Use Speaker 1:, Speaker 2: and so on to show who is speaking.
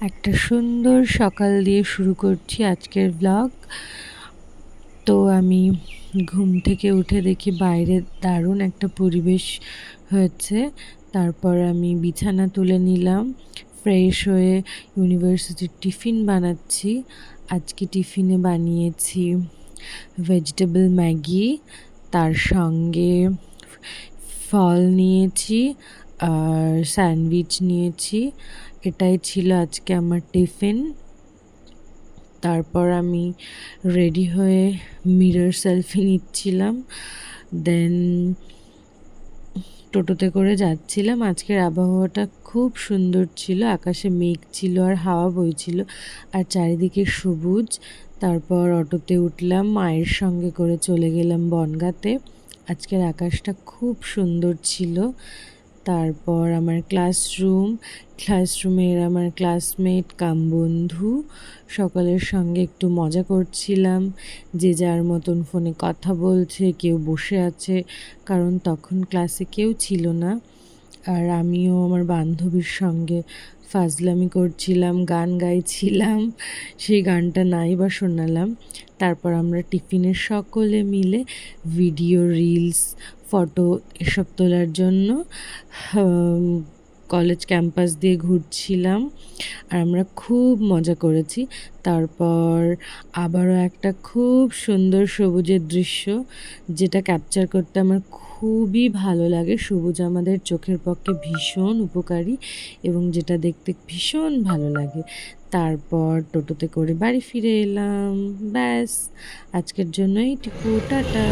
Speaker 1: একটা সুন্দর সকাল দিয়ে শুরু করছি আজকের ব্লগ। তো আমি ঘুম থেকে উঠে দেখি বাইরে দারুণ একটা পরিবেশ হয়েছে। তারপর আমি বিছানা তুলে নিলাম, ফ্রেশ হয়ে ইউনিভার্সিটির টিফিন বানাচ্ছি। আজকে টিফিনে বানিয়েছি ভেজিটেবল ম্যাগি, তার সঙ্গে ফল নিয়েছি আর স্যান্ডউইচ নিয়েছি। এটাই ছিল আজকে আমার টিফিন। তারপর আমি রেডি হয়ে মিরর সেলফি নিচ্ছিলাম। দেন টোটোতে করে যাচ্ছিলাম। আজকের আবহাওয়াটা খুব সুন্দর ছিল, আকাশে মেঘ ছিল আর হাওয়া বইছিল আর চারিদিকে সবুজ। তারপর অটোতে উঠলাম, মায়ের সঙ্গে করে চলে গেলাম বনগাঁতে। আজকের আকাশটা খুব সুন্দর ছিল। তারপর আমার ক্লাসরুমের আমার ক্লাসমেট কাম বন্ধু সকলের সঙ্গে একটু মজা করছিলাম। যে যার মতন ফোনে কথা বলছে, কেউ বসে আছে, কারণ তখন ক্লাসে কেউ ছিল না। আর আমিও আমার বান্ধবীর সঙ্গে ফাজলামি করছিলাম, গান গাইছিলাম। সেই গানটা নাই বা শোনালাম। তারপর আমরা টিফিনের সকলে মিলে ভিডিও, রিলস, ফটো এসব তোলার জন্য কলেজ ক্যাম্পাস দিয়ে ঘুরছিলাম আর আমরা খুব মজা করেছি। তারপর আবারও একটা খুব সুন্দর সবুজের দৃশ্য, যেটা ক্যাপচার করতে আমার খুবই ভালো লাগে। সবুজ আমাদের চোখের পক্ষে ভীষণ উপকারী এবং যেটা দেখতে ভীষণ ভালো লাগে। তারপর টোটোতে করে বাড়ি ফিরে এলাম। ব্যাস, আজকের জন্য এইটুকু, টাটা।